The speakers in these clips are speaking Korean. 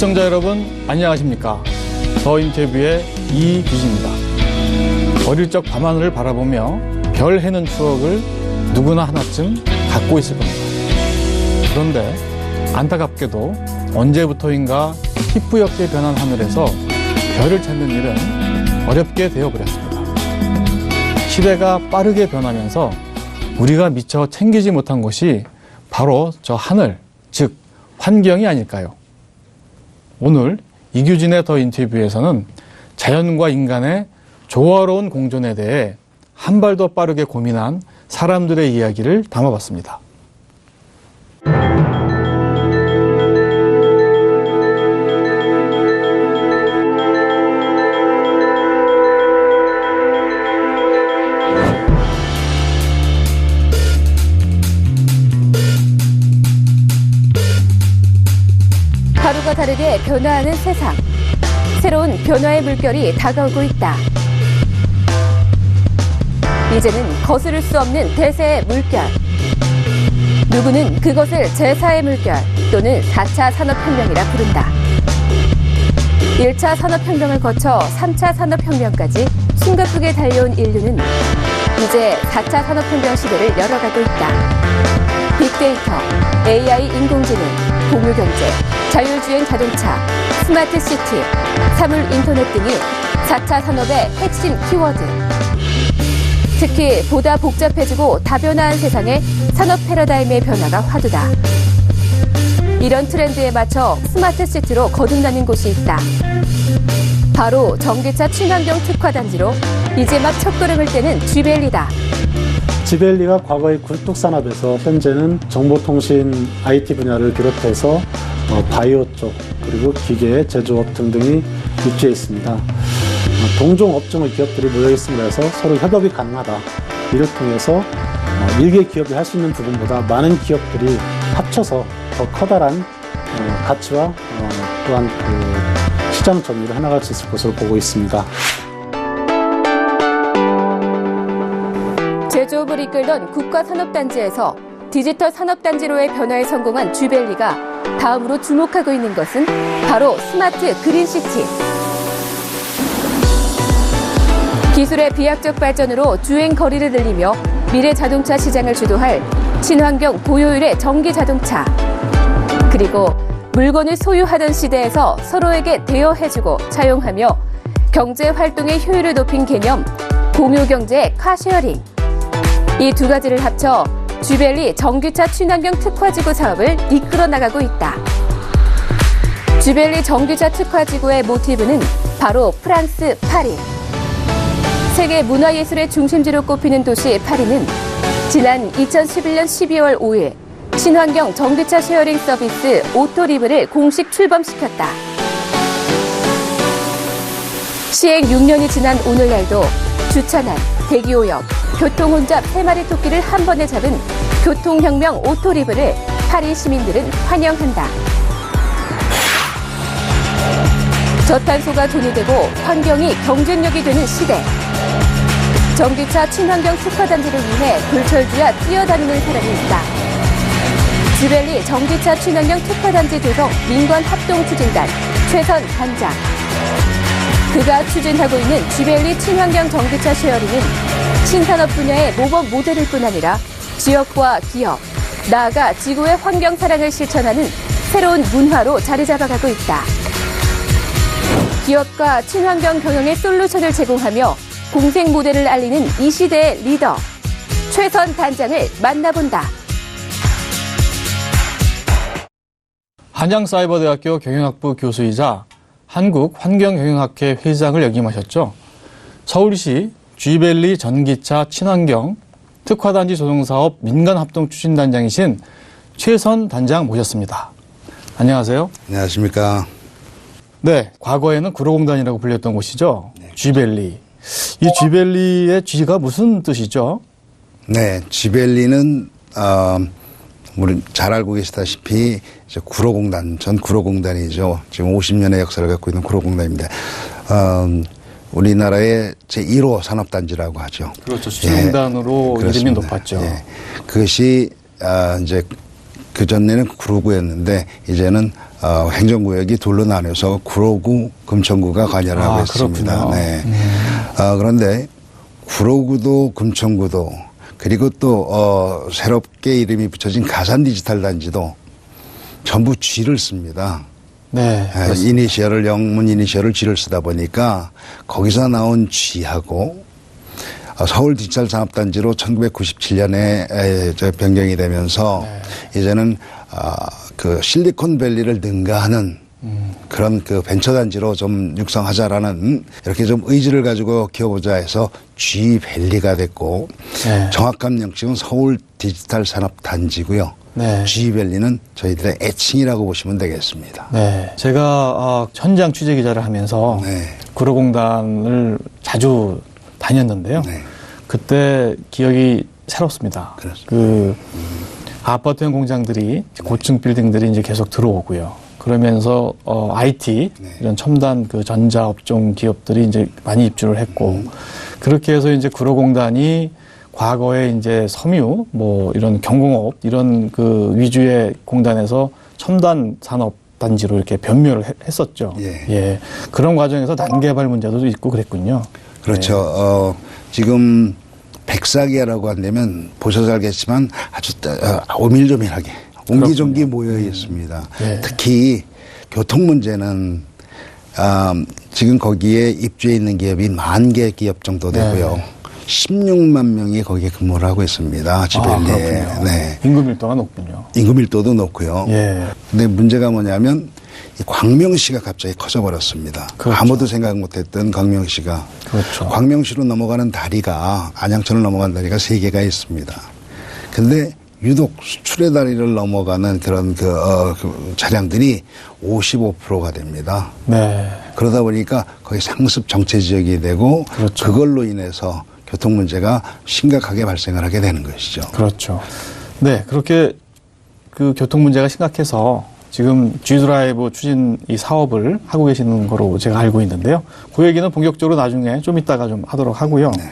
시청자 여러분 안녕하십니까. 더 인터뷰의 이규진입니다. 어릴 적 밤하늘을 바라보며 별 해는 추억을 누구나 하나쯤 갖고 있을 겁니다. 그런데 안타깝게도 언제부터인가 희뿌옇게 변한 하늘에서 별을 찾는 일은 어렵게 되어버렸습니다. 시대가 빠르게 변하면서 우리가 미처 챙기지 못한 것이 바로 저 하늘, 즉 환경이 아닐까요? 오늘 이규진의 더 인터뷰에서는 자연과 인간의 조화로운 공존에 대해 한 발 더 빠르게 고민한 사람들의 이야기를 담아봤습니다. 하루가 다르게 변화하는 세상. 새로운 변화의 물결이 다가오고 있다. 이제는 거스를 수 없는 대세의 물결. 누구는 그것을 제4의 물결 또는 4차 산업혁명이라 부른다. 1차 산업혁명을 거쳐 3차 산업혁명까지 숨가쁘게 달려온 인류는 이제 4차 산업혁명 시대를 열어가고 있다. 빅데이터, AI 인공지능, 공유경제, 자율주행 자동차, 스마트 시티, 사물 인터넷 등이 4차 산업의 핵심 키워드. 특히 보다 복잡해지고 다변화한 세상에 산업 패러다임의 변화가 화두다. 이런 트렌드에 맞춰 스마트 시티로 거듭나는 곳이 있다. 바로 전기차 친환경 특화단지로 이제 막 첫걸음을 떼는 쥐벨리다. 쥐벨리가 과거의 굴뚝산업에서 현재는 정보통신 IT 분야를 비롯해서 바이오 쪽 그리고 기계 제조업 등등이 입주해 있습니다. 동종 업종의 기업들이 모여 있음으로 해서 서로 협업이 가능하다. 이를 통해서 일개 기업이 할 수 있는 부분보다 많은 기업들이 합쳐서 더 커다란 가치와 또한 그 시장 점유를 해나갈 수 있을 것으로 보고 있습니다. 제조업을 이끌던 국가산업단지에서 디지털 산업단지로의 변화에 성공한 쥐벨리가 다음으로 주목하고 있는 것은 바로 스마트 그린시티. 기술의 비약적 발전으로 주행 거리를 늘리며 미래 자동차 시장을 주도할 친환경 고효율의 전기 자동차. 그리고 물건을 소유하던 시대에서 서로에게 대여해주고 차용하며 경제 활동의 효율을 높인 개념 공유경제의 카쉐어링. 이 두 가지를 합쳐 쥐벨리 전기차 친환경 특화지구 사업을 이끌어 나가고 있다. 쥐벨리 전기차 특화지구의 모티브는 바로 프랑스 파리. 세계 문화예술의 중심지로 꼽히는 도시 파리는 지난 2011년 12월 5일 친환경 전기차 쉐어링 서비스 오토리브를 공식 출범시켰다. 시행 6년이 지난 오늘날도 주차난, 대기오염, 교통혼잡 3마리 토끼를 한 번에 잡은 교통혁명 오토리브를 파리 시민들은 환영한다. 저탄소가 돈이 되고 환경이 경쟁력이 되는 시대. 전기차 친환경 특화단지를 위해 불철주야 뛰어다니는 사람이 있다. 쥐벨리 전기차 친환경 특화단지 조성 민관합동추진단 최선 단장. 그가 추진하고 있는 쥐벨리 친환경 전기차 쉐어링은 신산업 분야의 모범 모델일 뿐 아니라 지역과 기업, 나아가 지구의 환경 사랑을 실천하는 새로운 문화로 자리 잡아가고 있다. 기업과 친환경 경영의 솔루션을 제공하며 공생 모델을 알리는 이 시대의 리더, 최선 단장을 만나본다. 한양사이버대학교 경영학부 교수이자 한국환경경영학회 회장을 역임하셨죠. 서울시 쥐벨리 전기차 친환경 특화단지 조성사업 민간합동추진단장이신 최선 단장 모셨습니다. 안녕하세요. 안녕하십니까. 네, 과거에는 구로공단이라고 불렸던 곳이죠. 네. 쥐벨리. 이 쥐벨리의 쥐가 무슨 뜻이죠? 네, 쥐벨리는 우리 잘 알고 계시다시피 이제 구로공단, 전 구로공단이죠. 지금 50년의 역사를 갖고 있는 구로공단입니다. 우리나라의 제1호 산업단지라고 하죠. 그렇죠. 수출공단으로 예, 이름이 높았죠. 예. 그것이 이제 그전에는 구로구였는데 이제는 행정구역이 둘로 나뉘어서 구로구, 금천구가 관여를 하고 있습니다. 그렇군요. 네. 그런데 구로구도 금천구도 그리고 또 새롭게 이름이 붙여진 가산 디지털 단지도 전부 G를 씁니다. 네. 이니셜을 영문 이니셜을 G를 쓰다 보니까 거기서 나온 G하고 서울 디지털 산업단지로 1997년에 변경이 되면서 이제는 그 실리콘밸리를 능가하는 그런 그 벤처단지로 좀 육성하자라는 이렇게 좀 의지를 가지고 키워보자 해서 G밸리가 됐고 네. 정확한 명칭은 서울 디지털 산업단지고요. 네. G밸리는 저희들의 애칭이라고 보시면 되겠습니다. 네. 제가 현장 취재 기자를 하면서 네. 구로공단을 자주 다녔는데요. 네. 그때 기억이 새롭습니다. 그렇습니다. 그 아파트형 공장들이 고층 빌딩들이 이제 계속 들어오고요. 그러면서 IT 네. 이런 첨단 그 전자업종 기업들이 이제 많이 입주를 했고 그렇게 해서 이제 구로공단이 과거에 이제 섬유 뭐 이런 경공업 이런 그 위주의 공단에서 첨단 산업 단지로 이렇게 변모를 했었죠. 예. 그런 과정에서 난개발 문제도 있고 그랬군요. 그렇죠. 지금 백사기라고 한다면 보셔서 알겠지만 아주 오밀조밀하게 옹기종기 모여 있습니다. 네. 특히 교통 문제는 지금 거기에 입주해 있는 기업이 10,000개 기업 정도 되고요. 네. 16만 명이 거기에 근무를 하고 있습니다. 지벨리에. 그렇군요. 네. 인구 밀도가 높군요. 인구 밀도도 높고요. 예. 근데 문제가 뭐냐면 이 광명시가 갑자기 커져버렸습니다. 그렇죠. 아무도 생각 못했던 광명시가. 그렇죠. 광명시로 넘어가는 다리가 안양천을 넘어가는 다리가 3개가 있습니다. 근데 유독 수출의 다리를 넘어가는 그런 그 차량들이 55%가 됩니다. 네. 그러다 보니까 거의 상습 정체 지역이 되고 그렇죠. 그걸로 인해서 교통 문제가 심각하게 발생을 하게 되는 것이죠. 그렇죠. 네, 그렇게 그 교통 문제가 심각해서 지금 G드라이브 추진 이 사업을 하고 계시는 거로 제가 알고 있는데요. 그 얘기는 본격적으로 나중에 좀 이따가 좀 하도록 하고요. 네.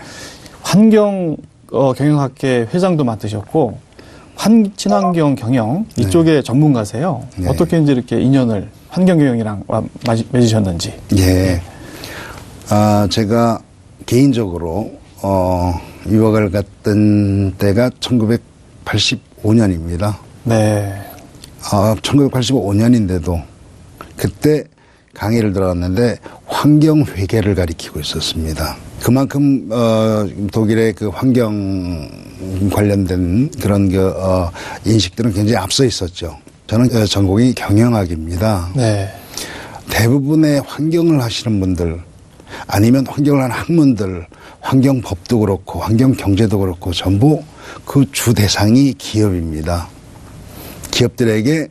환경 경영학회 회장도 맡으셨고 친환경 경영 이쪽에 전문가세요. 네. 어떻게 이제 이렇게 인연을 환경 경영이랑 맺으셨는지. 예. 제가 개인적으로 유학을 갔던 때가 1985년입니다. 네. 1985년인데도 그때 강의를 들어갔는데 환경회계를 가리키고 있었습니다. 그만큼 독일의 그 환경 관련된 그런 인식들은 굉장히 앞서 있었죠. 저는 전공이 경영학입니다. 네. 대부분의 환경을 하시는 분들 아니면 환경을 하는 학문들 환경법도 그렇고 환경경제도 그렇고 전부 그 주 대상이 기업입니다. 기업들에게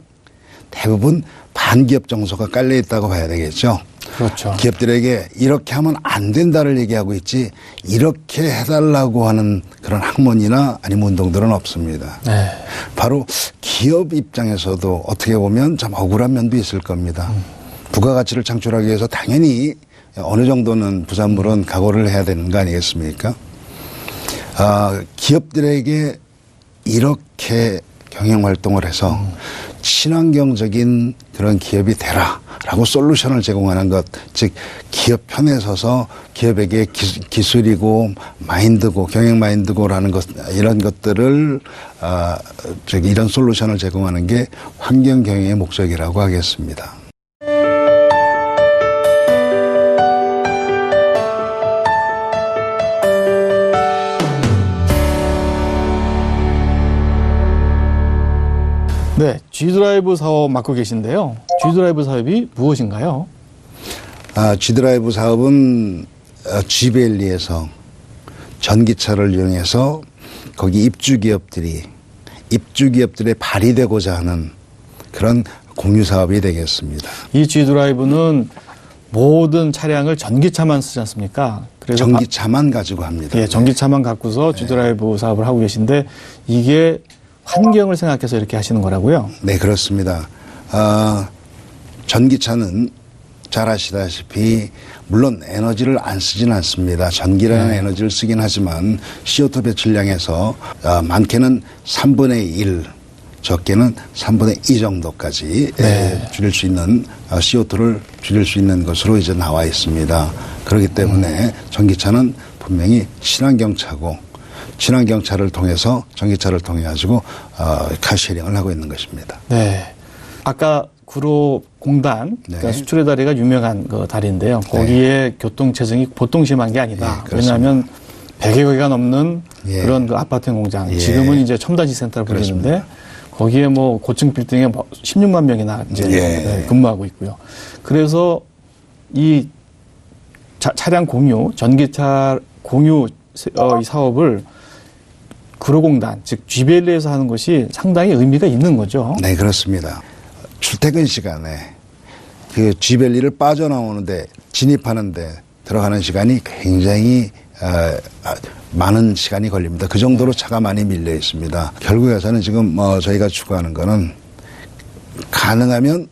대부분 반기업 정서가 깔려 있다고 봐야 되겠죠. 그렇죠. 기업들에게 이렇게 하면 안 된다를 얘기하고 있지 이렇게 해달라고 하는 그런 학문이나 아니면 운동들은 없습니다. 네. 바로 기업 입장에서도 어떻게 보면 참 억울한 면도 있을 겁니다. 부가가치를 창출하기 위해서 당연히 어느 정도는 부산물은 각오를 해야 되는 거 아니겠습니까? 기업들에게 이렇게 경영활동을 해서 친환경적인 그런 기업이 되라라고 솔루션을 제공하는 것, 즉 기업 편에 서서 기업에게 기술이고 마인드고 경영 마인드고라는 것 이런 것들을 이런 솔루션을 제공하는 게 환경 경영의 목적이라고 하겠습니다. 네, G드라이브 사업 맡고 계신데요. G드라이브 사업이 무엇인가요? G드라이브 사업은 G밸리에서 전기차를 이용해서 거기 입주기업들에 발휘되고자 하는 그런 공유 사업이 되겠습니다. 이 G드라이브는 모든 차량을 전기차만 쓰지 않습니까? 그래서 전기차만 가지고 합니다. 예, 전기차만 갖고서 G드라이브 사업을 하고 계신데 이게 환경을 생각해서 이렇게 하시는 거라고요? 네, 그렇습니다. 전기차는 잘 아시다시피 물론 에너지를 안 쓰진 않습니다. 전기라는 에너지를 쓰긴 하지만 CO2 배출량에서 많게는 3분의 1 적게는 3분의 2 정도까지 줄일 수 있는 CO2를 줄일 수 있는 것으로 이제 나와 있습니다. 그렇기 때문에 전기차는 분명히 친환경차고 친환경차를 통해서 전기차를 통해 가지고 카쉐어링을 하고 있는 것입니다. 네. 아까 구로공단 그러니까 수출의 다리가 유명한 그 다리인데요. 거기에 교통체증이 보통 심한 게 아니다. 왜냐하면 100여 개가 넘는 그런 그 아파트 공장. 지금은 이제 첨단시센터로 불리는데 거기에 뭐 고층 빌딩에 뭐 16만 명이나 이제 근무하고 있고요. 그래서 이 차량 공유, 전기차 공유 이 사업을 구로공단, 즉 GBL에서 하는 것이 상당히 의미가 있는 거죠. 네, 그렇습니다. 출퇴근 시간에 그 GBL을 빠져나오는데 진입하는데 들어가는 시간이 굉장히 많은 시간이 걸립니다. 그 정도로 차가 많이 밀려 있습니다. 결국에서는 지금 저희가 추구하는 거는 가능하면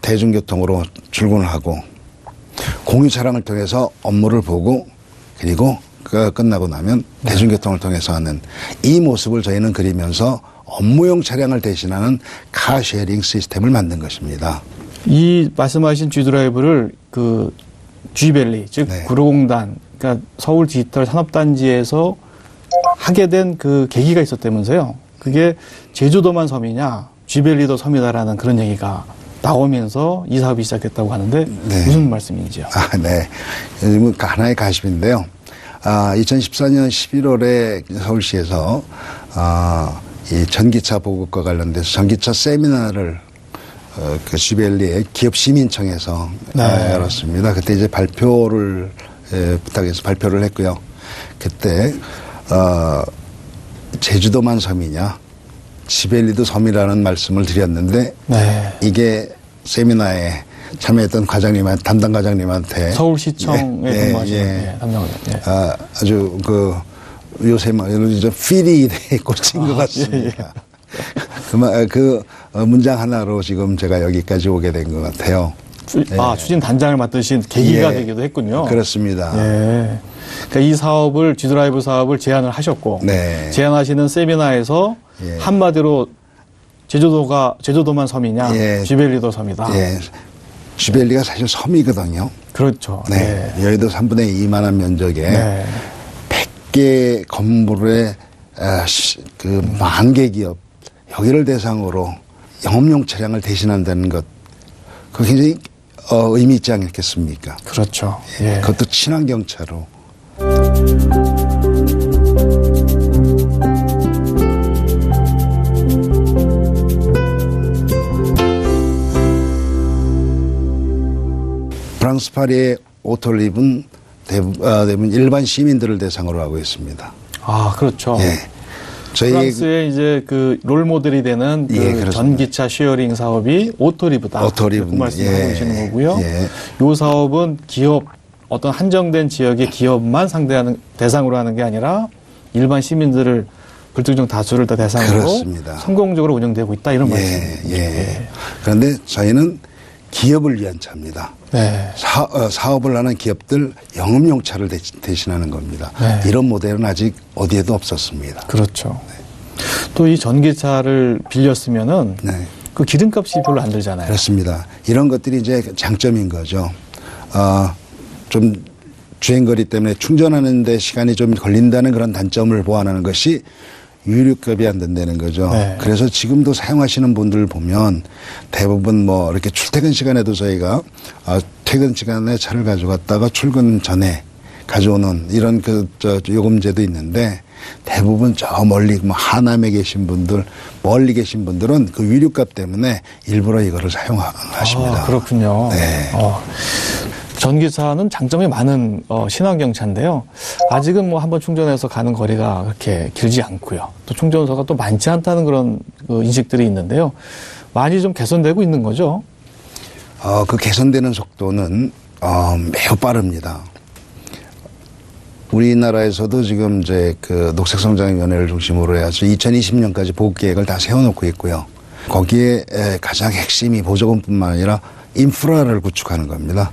대중교통으로 출근을 하고 공유 차량을 통해서 업무를 보고 그리고 끝나고 나면 대중교통을 통해서 하는 이 모습을 저희는 그리면서 업무용 차량을 대신하는 카쉐어링 시스템을 만든 것입니다. 이 말씀하신 G드라이브를 그 G밸리, 즉 구로공단, 그러니까 서울 디지털 산업단지에서 하게 된 그 계기가 있었다면서요. 그게 제주도만 섬이냐, G밸리도 섬이다라는 그런 얘기가 나오면서 이 사업이 시작됐다고 하는데 무슨 말씀인지요? 네. 하나의 가십인데요. 2014년 11월에 서울시에서 이 전기차 보급과 관련돼서 전기차 세미나를 그 GBL의 기업 시민청에서 열었습니다. 그때 이제 발표를 부탁해서 발표를 했고요. 그때 제주도만 섬이냐, GBL도 섬이라는 말씀을 드렸는데 이게 세미나에 참여했던 담당 과장님한테 서울시청에 근무하시는 담당과장. 아주 그 요새 막 이런 필이 꽂힌 것 같습니다. 그 문장 하나로 지금 제가 여기까지 오게 된 것 같아요. 추진 단장을 맡으신 계기가 되기도 했군요. 그렇습니다. 그러니까 이 사업을 G드라이브 사업을 제안을 하셨고 제안하시는 세미나에서 한마디로 제주도만 섬이냐, G밸리도 섬이다. GBL가 사실 섬이거든요. 그렇죠. 여의도 3분의 2만한 면적에 100개 건물에 그 10,000개 기업 여기를 대상으로 영업용 차량을 대신한다는 것, 그 굉장히 의미 있지 않겠습니까? 그렇죠. 그것도 친환경차로. 프랑스 파리의 오토립은 대부분 일반 시민들을 대상으로 하고 있습니다. 그렇죠. 저희 프랑스의 이제 그 롤 모델이 되는 그 전기차 쉐어링 사업이 오토리브다. 오토리브 말씀하고 계시는 거고요. 이 사업은 기업 어떤 한정된 지역의 기업만 상대하는 대상으로 하는 게 아니라 일반 시민들을 불특정 다수를 다 대상으로 성공적으로 운영되고 있다 이런 말씀이죠. 그런데 저희는 기업을 위한 차입니다. 사업을 하는 기업들 영업용 차를 대신하는 겁니다. 이런 모델은 아직 어디에도 없었습니다. 그렇죠. 또 이 전기차를 빌렸으면은 그 기름값이 별로 안 들잖아요. 그렇습니다. 이런 것들이 이제 장점인 거죠. 좀 주행거리 때문에 충전하는 데 시간이 좀 걸린다는 그런 단점을 보완하는 것이 유류값이 안 된다는 거죠. 그래서 지금도 사용하시는 분들 보면 대부분 뭐 이렇게 출퇴근 시간에도 저희가 퇴근 시간에 차를 가져갔다가 출근 전에 가져오는 이런 요금제도 있는데 대부분 저 멀리 뭐 하남에 계신 분들, 멀리 계신 분들은 그 유류값 때문에 일부러 이거를 사용하십니다. 그렇군요. 전기차는 장점이 많은 친환경차인데요. 아직은 뭐 한번 충전해서 가는 거리가 그렇게 길지 않고요. 또 충전소가 또 많지 않다는 그런 인식들이 있는데요. 많이 좀 개선되고 있는 거죠? 그 개선되는 속도는 매우 빠릅니다. 우리나라에서도 지금 이제 그 녹색성장위원회를 중심으로 해서 2020년까지 보급 계획을 다 세워놓고 있고요. 거기에 가장 핵심이 보조금뿐만 아니라 인프라를 구축하는 겁니다.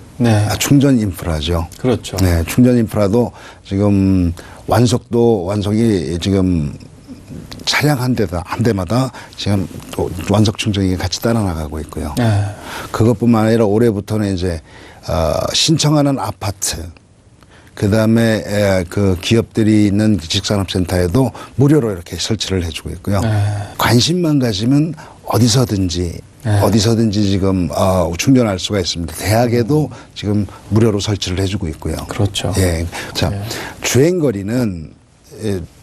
충전 인프라죠. 그렇죠. 충전 인프라도 지금 완성이 지금 차량 한 대마다 지금 또 완속 충전기 같이 따라 나가고 있고요. 네. 그것뿐만 아니라 올해부터는 이제 신청하는 아파트, 그 다음에 그 기업들이 있는 직산업센터에도 무료로 이렇게 설치를 해주고 있고요. 관심만 가지면 어디서든지 지금 충전할 수가 있습니다. 대학에도 지금 무료로 설치를 해주고 있고요. 그렇죠. 예. 자, 주행거리는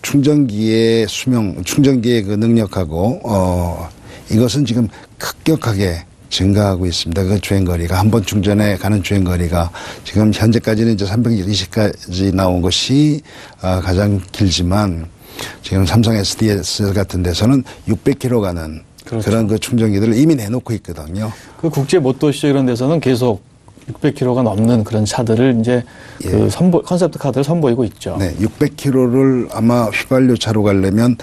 충전기의 수명, 충전기의 그 능력하고 이것은 지금 급격하게 증가하고 있습니다. 그 주행거리가 한 번 충전에 가는 주행거리가 지금 현재까지는 이제 320까지 나온 것이 가장 길지만 지금 삼성 SDS 같은 데서는 600km 가는 그렇죠. 그런 그 충전기들을 이미 내놓고 있거든요. 그 국제 모터쇼 이런 데서는 계속 600km가 넘는 그런 차들을 이제 예. 그 컨셉트 카드를 선보이고 있죠. 네, 600km를 아마 휘발유 차로 가려면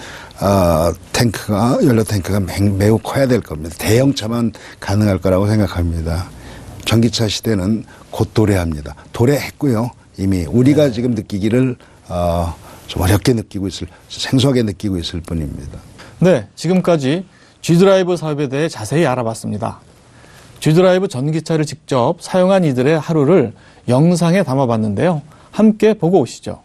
탱크가 연료 탱크가 매우 커야 될 겁니다. 대형차만 가능할 거라고 생각합니다. 전기차 시대는 곧 도래합니다. 도래했고요. 이미 우리가 지금 느끼기를 좀 어렵게 느끼고 생소하게 느끼고 있을 뿐입니다. 네, 지금까지 G드라이브 사업에 대해 자세히 알아봤습니다. G드라이브 전기차를 직접 사용한 이들의 하루를 영상에 담아봤는데요. 함께 보고 오시죠.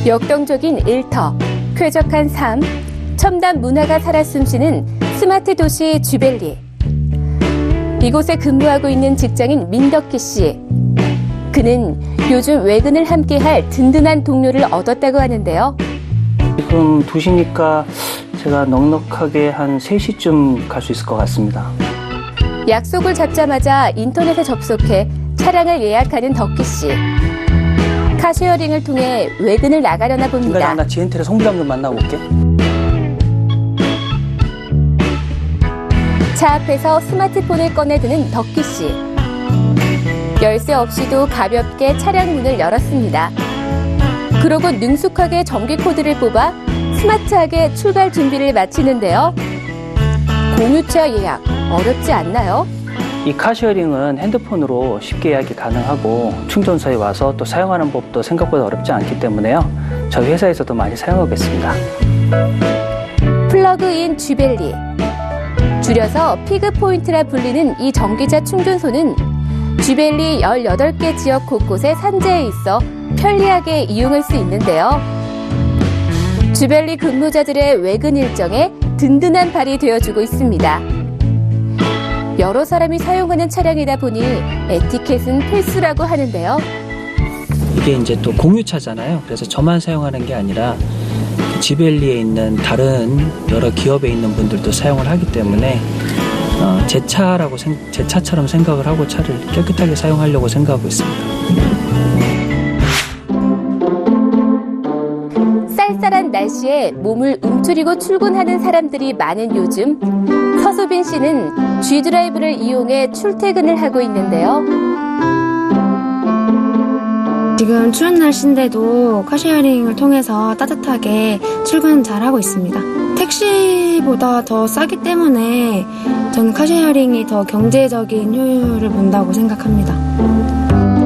역동적인 일터, 쾌적한 삶, 첨단 문화가 살아 숨쉬는 스마트 도시 쥐벨리. 이곳에 근무하고 있는 직장인 민덕희 씨. 그는 요즘 외근을 함께할 든든한 동료를 얻었다고 하는데요. 지금 2시니까 제가 넉넉하게 한 3시쯤 갈 수 있을 것 같습니다. 약속을 잡자마자 인터넷에 접속해 차량을 예약하는 덕희 씨. 카쉐어링을 통해 외근을 나가려나 봅니다. 나 지엔텔의 송부장 좀 만나고 올게. 차 앞에서 스마트폰을 꺼내드는 덕희 씨. 열쇠 없이도 가볍게 차량 문을 열었습니다. 그러고 능숙하게 전기 코드를 뽑아 스마트하게 출발 준비를 마치는데요. 공유차 예약 어렵지 않나요? 이 카쉐어링은 핸드폰으로 쉽게 예약이 가능하고 충전소에 와서 또 사용하는 법도 생각보다 어렵지 않기 때문에요. 저희 회사에서도 많이 사용하고 있습니다. 플러그인 쥐벨리. 줄여서 피그포인트라 불리는 이 전기차 충전소는 쥐벨리 18개 지역 곳곳에 산재해 있어 편리하게 이용할 수 있는데요. 쥐벨리 근무자들의 외근 일정에 든든한 발이 되어주고 있습니다. 여러 사람이 사용하는 차량이다 보니 에티켓은 필수라고 하는데요. 이게 이제 또 공유차잖아요. 그래서 저만 사용하는 게 아니라 지벨리에 있는 다른 여러 기업에 있는 분들도 사용을 하기 때문에 제 차처럼 생각을 하고 차를 깨끗하게 사용하려고 생각하고 있습니다. 쌀쌀한 날씨에 몸을 움츠리고 출근하는 사람들이 많은 요즘, 서수빈 씨는 G드라이브를 이용해 출퇴근을 하고 있는데요. 지금 추운 날씨인데도 카쉐어링을 통해서 따뜻하게 출근 잘 하고 있습니다. 택시보다 더 싸기 때문에 저는 카쉐어링이 더 경제적인 효율을 본다고 생각합니다.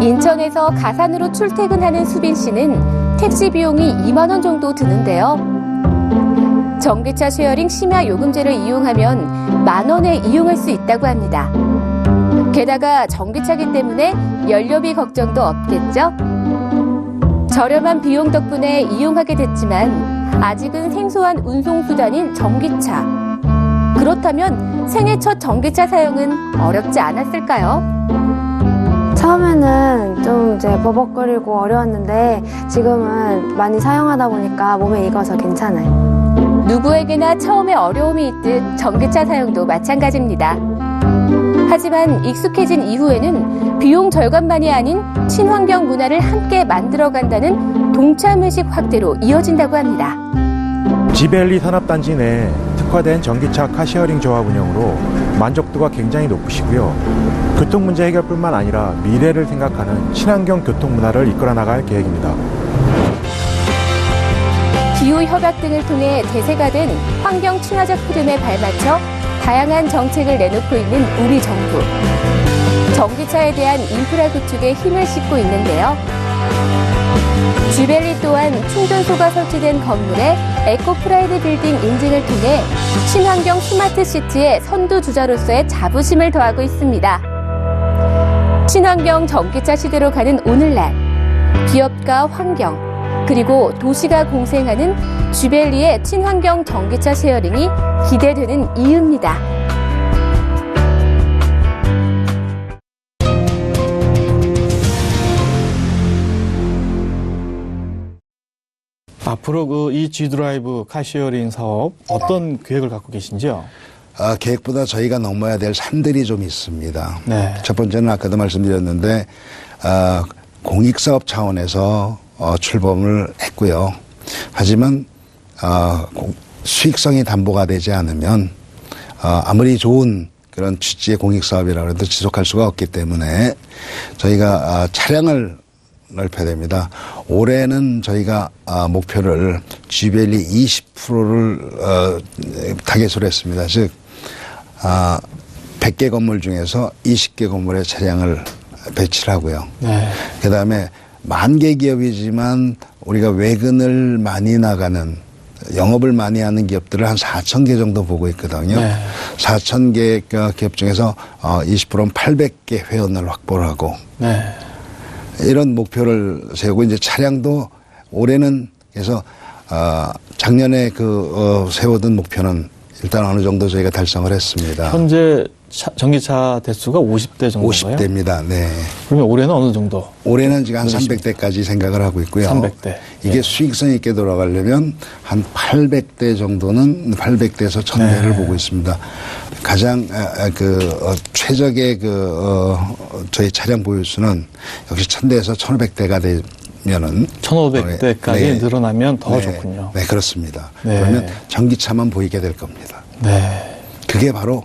인천에서 가산으로 출퇴근하는 수빈 씨는 택시 비용이 2만 원 정도 드는데요. 전기차 쉐어링 심야 요금제를 이용하면 10,000원에 이용할 수 있다고 합니다. 게다가 전기차기 때문에 연료비 걱정도 없겠죠? 저렴한 비용 덕분에 이용하게 됐지만 아직은 생소한 운송수단인 전기차. 그렇다면 생애 첫 전기차 사용은 어렵지 않았을까요? 처음에는 좀 이제 버벅거리고 어려웠는데 지금은 많이 사용하다 보니까 몸에 익어서 괜찮아요. 누구에게나 처음에 어려움이 있듯 전기차 사용도 마찬가지입니다. 하지만 익숙해진 이후에는 비용 절감만이 아닌 친환경 문화를 함께 만들어간다는 동참의식 확대로 이어진다고 합니다. 지벨리 산업단지 내 특화된 전기차 카쉐어링 조합 운영으로 만족도가 굉장히 높으시고요. 교통 문제 해결뿐만 아니라 미래를 생각하는 친환경 교통 문화를 이끌어 나갈 계획입니다. 기후협약 등을 통해 대세가 된 환경 친화적 흐름에 발맞춰 다양한 정책을 내놓고 있는 우리 정부. 전기차에 대한 인프라 구축에 힘을 싣고 있는데요. 쥐벨리 또한 충전소가 설치된 건물에 에코프라이드 빌딩 인증을 통해 친환경 스마트 시티의 선두주자로서의 자부심을 더하고 있습니다. 친환경 전기차 시대로 가는 오늘날, 기업과 환경, 그리고 도시가 공생하는 쥐벨리의 친환경 전기차 쉐어링이 기대되는 이유입니다. 앞으로 이 G드라이브 카시어링 사업 어떤 계획을 갖고 계신지요? 계획보다 저희가 넘어야 될 산들이 좀 있습니다. 네. 첫 번째는 아까도 말씀드렸는데 공익사업 차원에서 출범을 했고요. 하지만 수익성이 담보가 되지 않으면 아무리 좋은 그런 취지의 공익사업이라고 해도 지속할 수가 없기 때문에 저희가 차량을 넓혀야 됩니다. 올해는 저희가 목표를 G밸리 20%를 타겟으로 했습니다. 즉 100개 건물 중에서 20개 건물에 차량을 배치를 하고요. 네. 그다음에 만개 기업이지만 우리가 외근을 많이 나가는 영업을 많이 하는 기업들을 한 4,000개 정도 보고 있거든요. 네. 4,000개 기업 중에서 20%는 800개 회원을 확보를 하고 네. 이런 목표를 세우고 이제 차량도 올해는 그래서 작년에 세워둔 목표는 일단 어느 정도 저희가 달성을 했습니다. 현재 전기차 대수가 50대 정도인가요? 50대입니다. 네. 그러면 올해는 어느 정도? 올해는 지금 한 300대까지 생각을 하고 있고요. 300대. 이게 예. 수익성 있게 돌아가려면 한 800대 정도는 800대에서 1000대를 네. 보고 있습니다. 가장 최적의 저희 차량 보유수는 역시 1000대에서 1500대가 되면은 1500대까지 네. 늘어나면 더 네. 좋군요. 네, 그렇습니다. 네. 그러면 전기차만 보이게 될 겁니다. 네. 그게 바로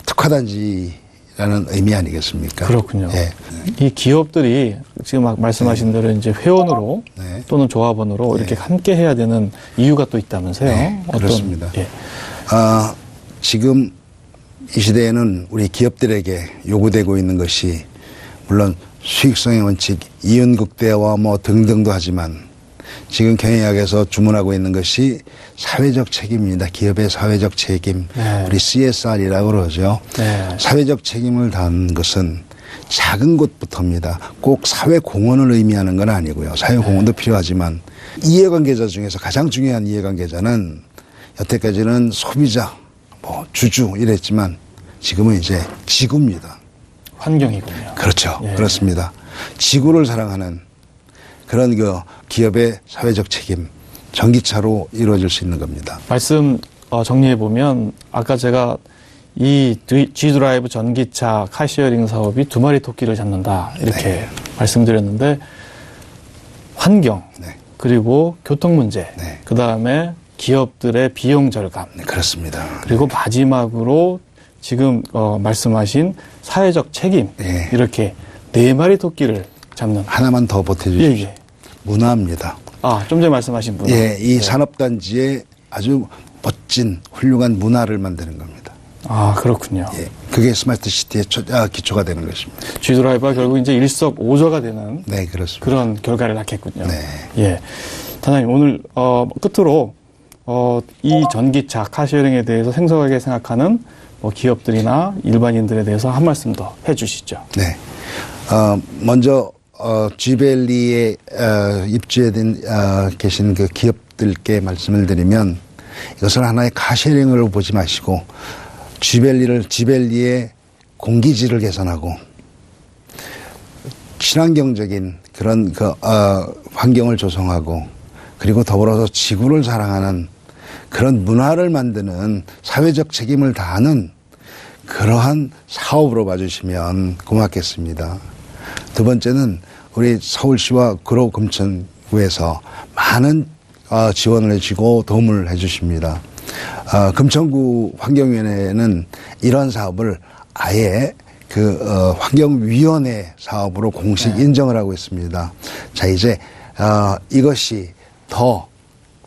특화단지라는 의미 아니겠습니까? 그렇군요. 예. 이 기업들이 지금 막 말씀하신 대로 이제 회원으로 네. 또는 조합원으로 이렇게 함께 해야 되는 이유가 또 있다면서요? 네, 어떤, 그렇습니다. 예. 지금 이 시대에는 우리 기업들에게 요구되고 있는 것이 물론 수익성의 원칙, 이윤극대화 등등도 하지만 지금 경영학에서 주문하고 있는 것이 사회적 책임입니다. 기업의 사회적 책임, 네. 우리 CSR이라고 그러죠. 네. 사회적 책임을 다하는 것은 작은 곳부터입니다. 꼭 사회공헌을 의미하는 건 아니고요. 사회공헌도 필요하지만 이해관계자 중에서 가장 중요한 이해관계자는 여태까지는 소비자, 주주 이랬지만 지금은 이제 지구입니다. 환경이군요. 그렇죠. 예. 그렇습니다. 지구를 사랑하는 그런 기업의 사회적 책임, 전기차로 이루어질 수 있는 겁니다. 말씀 정리해 보면 아까 제가 이 G드라이브 전기차 카시어링 사업이 두 마리 토끼를 잡는다 이렇게 네. 말씀드렸는데 환경 네. 그리고 교통 문제 네. 그다음에 기업들의 비용 절감 네, 그렇습니다. 그리고 마지막으로 지금 말씀하신 사회적 책임 네. 이렇게 네 마리 토끼를 잡는 하나만 더 보태주십시오. 예, 예. 문화입니다. 좀 전에 말씀하신 분. 예, 이 산업단지에 아주 멋진 훌륭한 문화를 만드는 겁니다. 그렇군요. 예, 그게 스마트 시티의 기초가 되는 것입니다. G드라이브가 결국 이제 일석오조가 되는 네, 그렇습니다. 그런 결과를 낳겠군요. 네. 예. 단장님, 오늘, 끝으로, 이 전기차 카시어링에 대해서 생소하게 생각하는 기업들이나 일반인들에 대해서 한 말씀 더 해 주시죠. 네. 먼저, G밸리에 입주해 계신 그 기업들께 말씀을 드리면 이것을 하나의 카시어링으로 보지 마시고 G밸리의 공기질을 개선하고 친환경적인 그런 환경을 조성하고 그리고 더불어서 지구를 사랑하는 그런 문화를 만드는 사회적 책임을 다하는 그러한 사업으로 봐주시면 고맙겠습니다. 두 번째는 우리 서울시와 구로금천구에서 많은 지원을 해주고 도움을 해주십니다. 금천구 환경위원회는 이런 사업을 아예 환경위원회 사업으로 공식 인정을 하고 있습니다. 자, 이제 이것이 더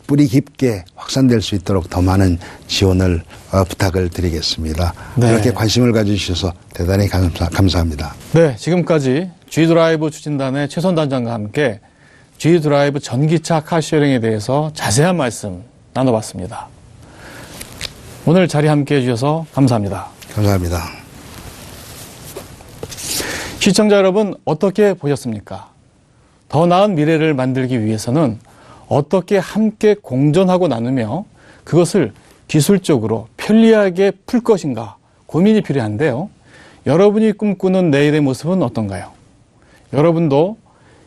뿌리 깊게 확산될 수 있도록 더 많은 지원을 부탁을 드리겠습니다. 네. 이렇게 관심을 가져주셔서 대단히 감사합니다. 네, 지금까지 G드라이브 추진단의 최선 단장과 함께 G드라이브 전기차 카쉐어링에 대해서 자세한 말씀 나눠봤습니다. 오늘 자리 함께해 주셔서 감사합니다. 감사합니다. 시청자 여러분, 어떻게 보셨습니까? 더 나은 미래를 만들기 위해서는 어떻게 함께 공존하고 나누며 그것을 기술적으로 편리하게 풀 것인가 고민이 필요한데요. 여러분이 꿈꾸는 내일의 모습은 어떤가요? 여러분도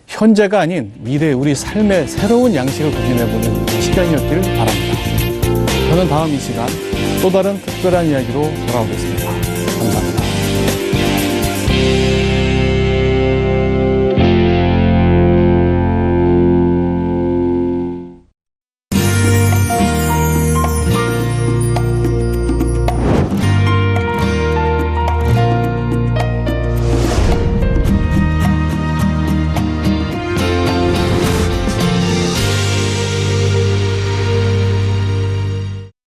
현재가 아닌 미래 우리 삶의 새로운 양식을 고민해보는 시간이었길 바랍니다. 저는 다음 이 시간 또 다른 특별한 이야기로 돌아오겠습니다. 감사합니다.